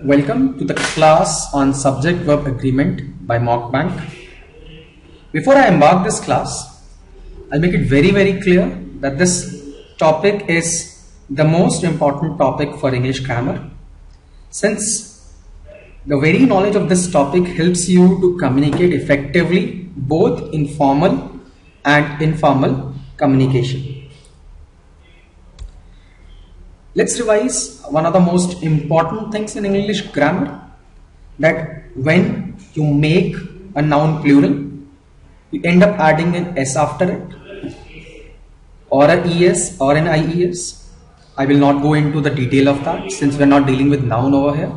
Welcome to the class on subject-verb agreement by Mockbank. Before I embark this class, I'll make it very clear that this topic is the most important topic for English grammar, since the very knowledge of this topic helps you to communicate effectively both in formal and informal communication. Let's revise one of the most important things in English grammar, that when you make a noun plural, you end up adding an S after it, or a ES or an IES. I will not go into the detail of that since we're not dealing with noun over here.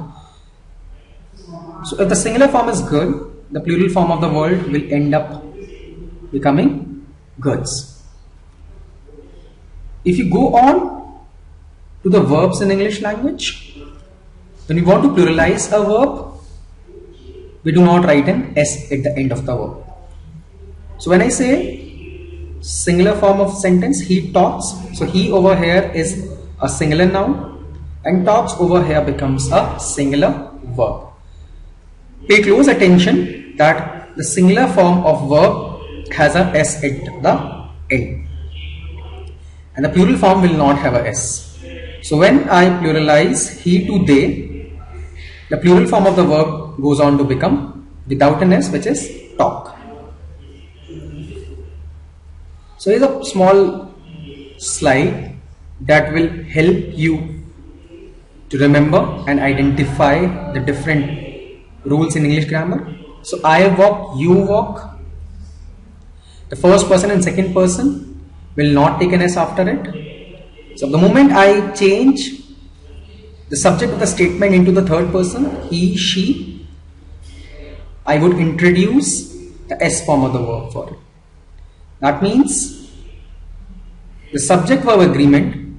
So if the singular form is good, the plural form of the word will end up becoming goods. If you go on to the verbs in English language, when we want to pluralize a verb, we do not write an S at the end of the verb. So when I say singular form of sentence, he talks, so he over here is a singular noun and talks over here becomes a singular verb. Pay close attention that the singular form of verb has a S at the end and the plural form will not have a S. So when I pluralize he to they, the plural form of the verb goes on to become without an S, which is talk. So here's a small slide that will help you to remember and identify the different rules in English grammar. So I walk, you walk. The first person and second person will not take an S after it. So the moment I change the subject of the statement into the third person, he, she, I would introduce the S form of the verb for it. That means the subject-verb agreement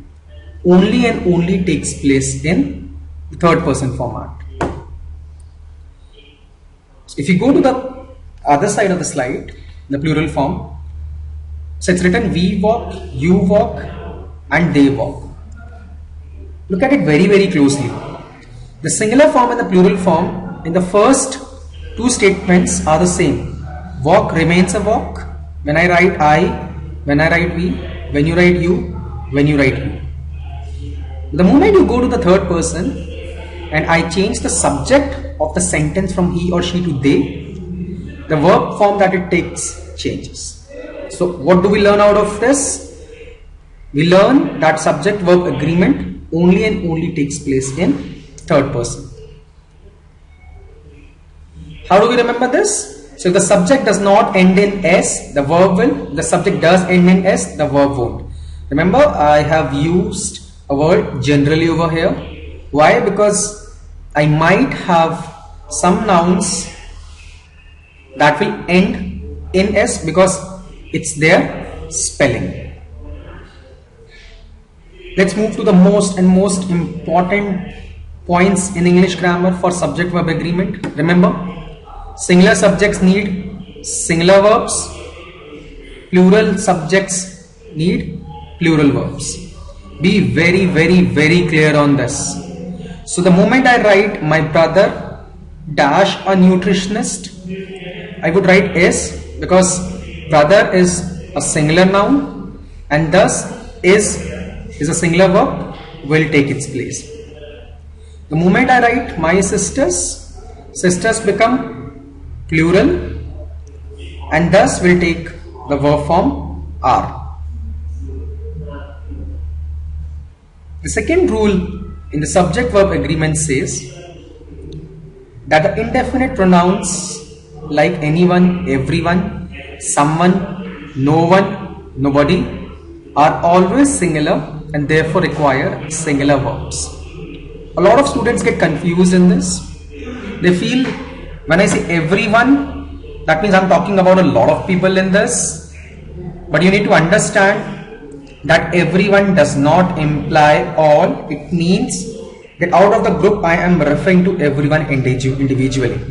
only and only takes place in the third person format. So if you go to the other side of the slide, the plural form, so it's written we walk, you walk, and they walk. Look at it very closely. The singular form and the plural form in the first two statements are the same. Walk remains a walk. When I write I, when I write we, when you write you, when you write you. The moment you go to the third person and I change the subject of the sentence from he or she to they, the verb form that it takes changes. So what do we learn out of this? We learn that subject-verb agreement only and only takes place in third person. How do we remember this? So if the subject does not end in S, the verb will. If the subject does end in S, the verb won't. Remember, I have used a word generally over here. Why? Because I might have some nouns that will end in S because it's their spelling. Let's move to the most important points in English grammar for subject-verb agreement. Remember, singular subjects need singular verbs, plural subjects need plural verbs. Be very clear on this. So the moment I write my brother dash a nutritionist, I would write S because brother is a singular noun and thus is a singular verb will take its place. The moment I write my sisters, sisters become plural and thus will take the verb form are. The second rule in the subject-verb agreement says that the indefinite pronouns like anyone, everyone, someone, no one, nobody are always singular and therefore require singular verbs. A lot of students get confused in this. They feel when I say everyone, that means I'm talking about a lot of people in this. But you need to understand that everyone does not imply all. It means that out of the group I am referring to everyone individually.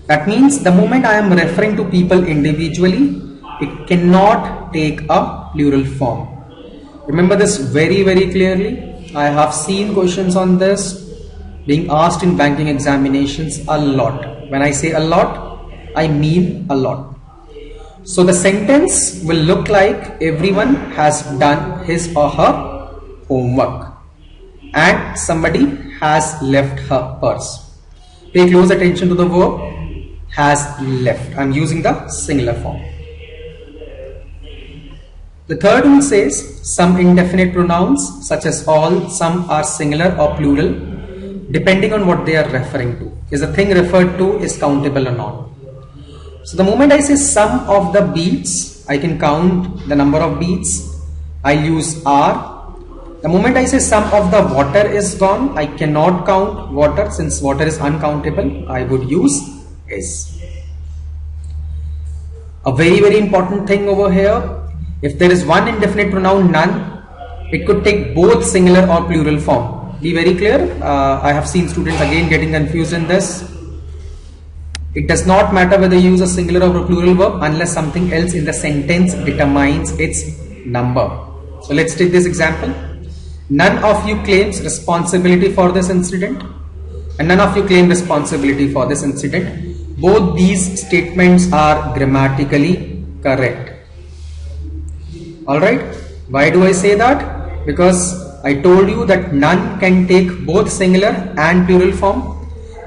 That means the moment I am referring to people individually, it cannot take a plural form. Remember this very clearly. I have seen questions on this being asked in banking examinations a lot. When I say a lot, I mean a lot. So the sentence will look like everyone has done his or her homework and somebody has left her purse. Pay close attention to the verb has left. I am using the singular form. The third one says some indefinite pronouns such as all, some are singular or plural depending on what they are referring to. Is the thing referred to is countable or not? So the moment I say some of the beads, I can count the number of beads. I use are. The moment I say some of the water is gone, I cannot count water since water is uncountable. I would use is. A very important thing over here. If there is one indefinite pronoun none, it could take both singular or plural form. Be very clear. I have seen students again getting confused in this. It does not matter whether you use a singular or a plural verb unless something else in the sentence determines its number. So let's take this example. None of you claims responsibility for this incident and none of you claim responsibility for this incident. Both these statements are grammatically correct. Alright, why do I say that? Because I told you that none can take both singular and plural form,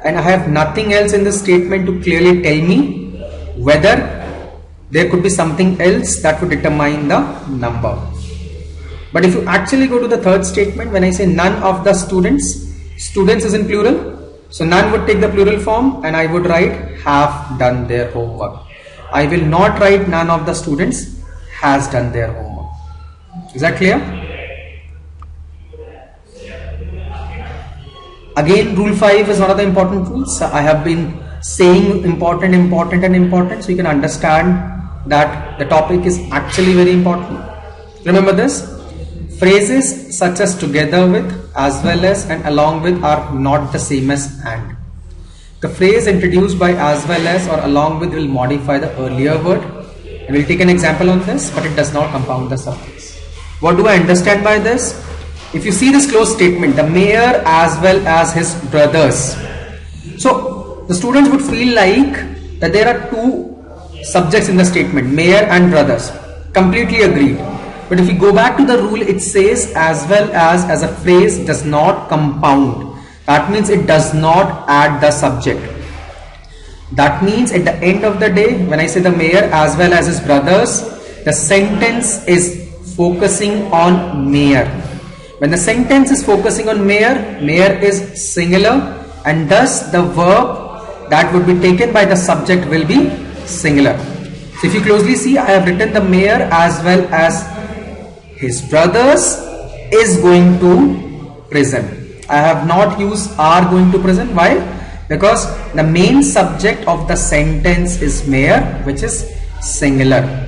and I have nothing else in this statement to clearly tell me whether there could be something else that would determine the number. But if you actually go to the third statement, when I say none of the students, students is in plural, so none would take the plural form and I would write have done their homework. I will not write none of the students has done their homework. Is that clear? Again, rule 5 is one of the important rules. I have been saying important, so you can understand that the topic is actually very important. Remember this. Phrases such as together with, as well as, and along with are not the same as and. The phrase introduced by as well as or along with will modify the earlier word. And we'll take an example on this, but it does not compound the suffix. What do I understand by this? If you see this close statement, the mayor as well as his brothers. So the students would feel like that there are two subjects in the statement, mayor and brothers. Completely agreed. But if you go back to the rule, it says as well as a phrase does not compound. That means it does not add the subject. That means at the end of the day, when I say the mayor as well as his brothers, the sentence is focusing on mayor. When the sentence is focusing on mayor, mayor is singular and thus the verb that would be taken by the subject will be singular. So if you closely see, I have written the mayor as well as his brothers is going to prison. I have not used are going to prison. Why? Because the main subject of the sentence is mayor, which is singular.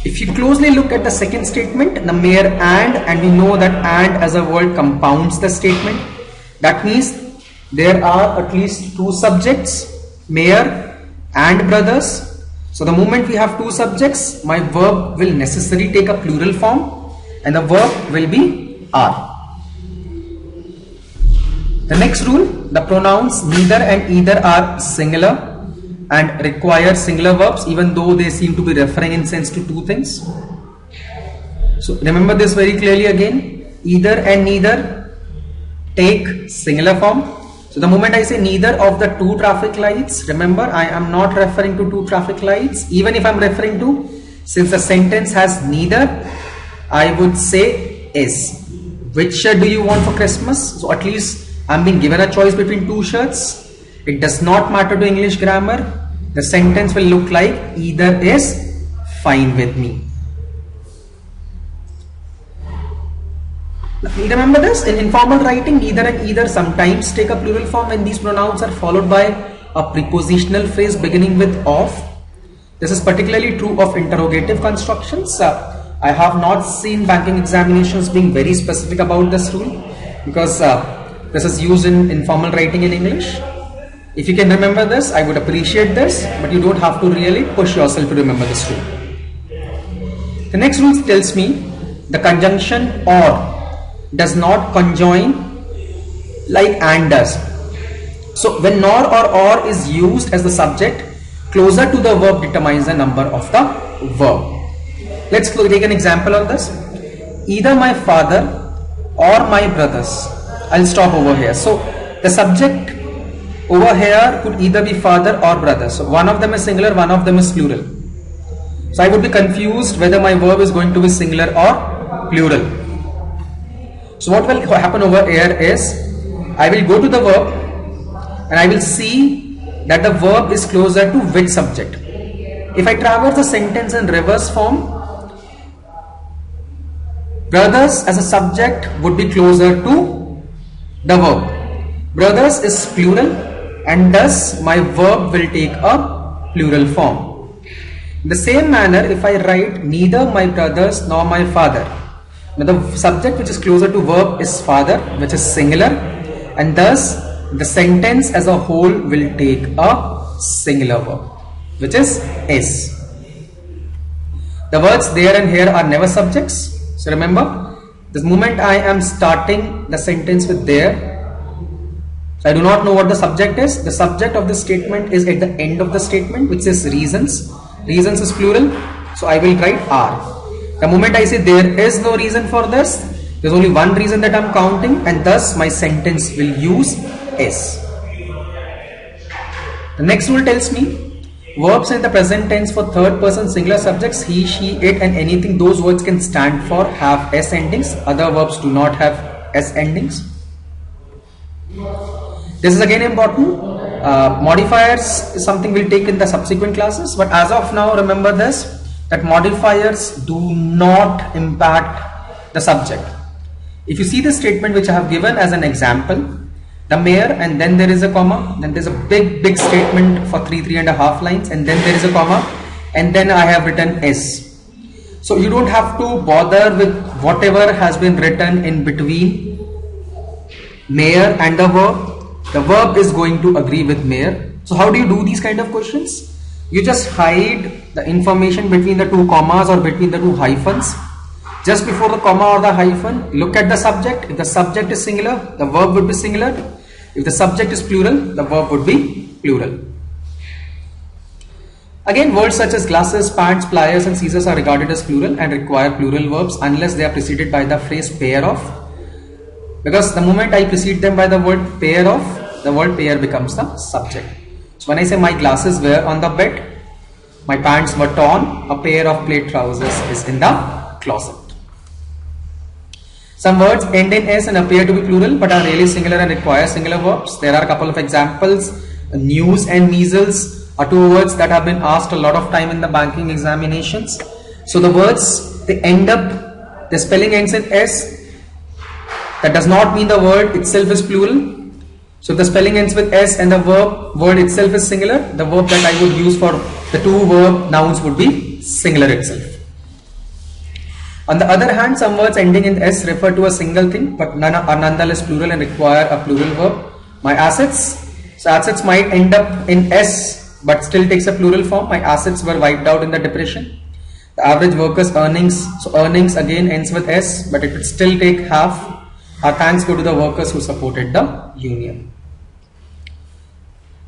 If you closely look at the second statement, the mayor and we know that and as a word compounds the statement. That means there are at least two subjects, mayor and brothers. So the moment we have two subjects, my verb will necessarily take a plural form and the verb will be are. The next rule, the pronouns neither and either are singular and require singular verbs even though they seem to be referring in sense to two things. So remember this very clearly again, either and neither take singular form. So the moment I say neither of the two traffic lights, remember I am not referring to two traffic lights. Even if I am referring to, since the sentence has neither, I would say is. Which shirt do you want for Christmas? So at least I'm being given a choice between two shirts. It does not matter to English grammar. The sentence will look like either is fine with me. Remember this, in informal writing, neither and either sometimes take a plural form when these pronouns are followed by a prepositional phrase beginning with of. This is particularly true of interrogative constructions. I have not seen banking examinations being very specific about this rule because this is used in informal writing in English. If you can remember this, I would appreciate this, but you don't have to really push yourself to remember this rule. The next rule tells me the conjunction or does not conjoin like and does. So when nor or is used as the subject, closer to the verb determines the number of the verb. Let's take an example on this. Either my father or my brothers. I'll stop over here. So the subject over here could either be father or brother. So one of them is singular, one of them is plural. So I would be confused whether my verb is going to be singular or plural. So what will happen over here is, I will go to the verb and I will see that the verb is closer to which subject. If I traverse the sentence in reverse form, brothers as a subject would be closer to the verb. Brothers is plural and thus my verb will take a plural form. In the same manner, if I write neither my brothers nor my father, now the subject which is closer to verb is father, which is singular, and thus the sentence as a whole will take a singular verb, which is is. The words there and here are never subjects. So remember, the moment I am starting the sentence with there, so I do not know what the subject is. The subject of the statement is at the end of the statement, which is reasons. Reasons is plural, so I will write are. The moment I say there is no reason for this, there is only one reason that I am counting, and thus my sentence will use is. The next rule tells me verbs in the present tense for third person singular subjects he, she, it and anything those words can stand for have s endings. Other verbs do not have s endings. This is again important. Modifiers is something we'll take in the subsequent classes, but as of now remember this, that modifiers do not impact the subject. If you see the statement which I have given as an example, the mayor, and then there is a comma, then there's a big statement for 3.5 lines, and then there is a comma, and then I have written s. So you don't have to bother with whatever has been written in between mayor and the verb. The verb is going to agree with mayor. So how do you do these kind of questions? You just hide the information between the two commas or between the two hyphens. Just before the comma or the hyphen, look at the subject. If the subject is singular, the verb would be singular. If the subject is plural, the verb would be plural. Again, words such as glasses, pants, pliers and scissors are regarded as plural and require plural verbs unless they are preceded by the phrase pair of. Because the moment I precede them by the word pair of, the word pair becomes the subject. So when I say my glasses were on the bed, my pants were torn, a pair of plaid trousers is in the closet. Some words end in s and appear to be plural but are really singular and require singular verbs. There are a couple of examples. News and measles are two words that have been asked a lot of time in the banking examinations. So the words, they end up, the spelling ends in s. That does not mean the word itself is plural. So if the spelling ends with s and the word itself is singular, the verb that I would use for the two verb nouns would be singular itself. On the other hand, some words ending in s refer to a single thing but none are nonetheless plural and require a plural verb. My assets, so assets might end up in s but still takes a plural form. My assets were wiped out in the depression. The average worker's earnings, so earnings again ends with s but it would still take half. Our thanks go to the workers who supported the union.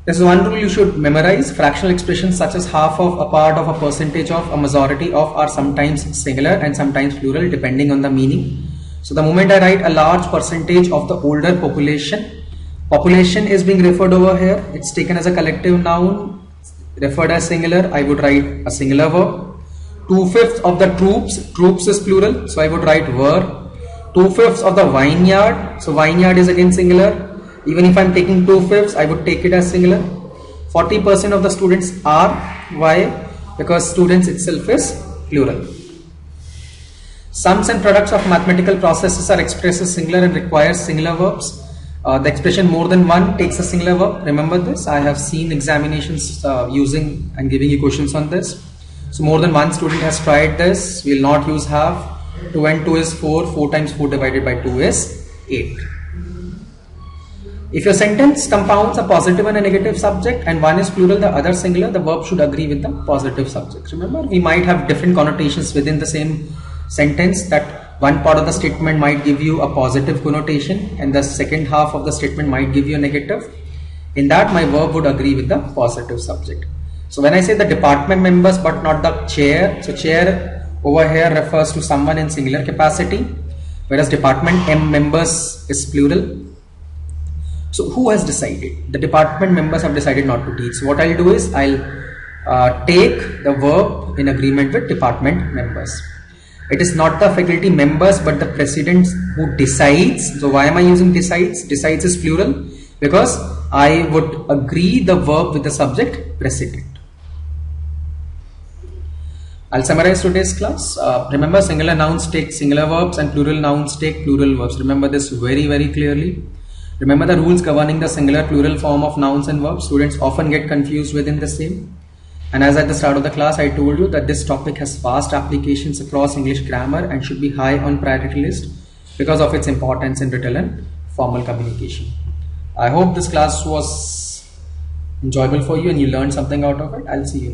This is one rule you should memorize. Fractional expressions such as half of, a part of, a percentage of, a majority of are sometimes singular and sometimes plural depending on the meaning. So the moment I write a large percentage of the older population, population is being referred over here. It's taken as a collective noun, referred as singular. I would write a singular verb. 2/5 of the troops, troops is plural, so I would write were. 2/5 of the vineyard, so vineyard is again singular. Even if I am taking 2/5, I would take it as singular. 40% of the students are. Why? Because students itself is plural. Sums and products of mathematical processes are expressed as singular and require singular verbs. The expression more than one takes a singular verb. Remember this. I have seen examinations using and giving you questions on this. So more than one student has tried this. We will not use half. 2 and 2 is 4. 4 times 4 divided by 2 is 8. If your sentence compounds a positive and a negative subject and one is plural, the other singular, the verb should agree with the positive subject. Remember, we might have different connotations within the same sentence, that one part of the statement might give you a positive connotation and the second half of the statement might give you a negative. In that, my verb would agree with the positive subject. So when I say the department members but not the chair, so chair over here refers to someone in singular capacity, whereas department members is plural. So who has decided? The department members have decided not to teach. So what I'll do is I'll take the verb in agreement with department members. It is not the faculty members but the president who decides. So why am I using decides? Decides is plural because I would agree the verb with the subject preceded. I'll summarize today's class. Remember, singular nouns take singular verbs and plural nouns take plural verbs. Remember this very, very clearly. Remember the rules governing the singular plural form of nouns and verbs. Students often get confused within the same. And as at the start of the class, I told you that this topic has vast applications across English grammar and should be high on priority list because of its importance in written and formal communication. I hope this class was enjoyable for you and you learned something out of it. I'll see you.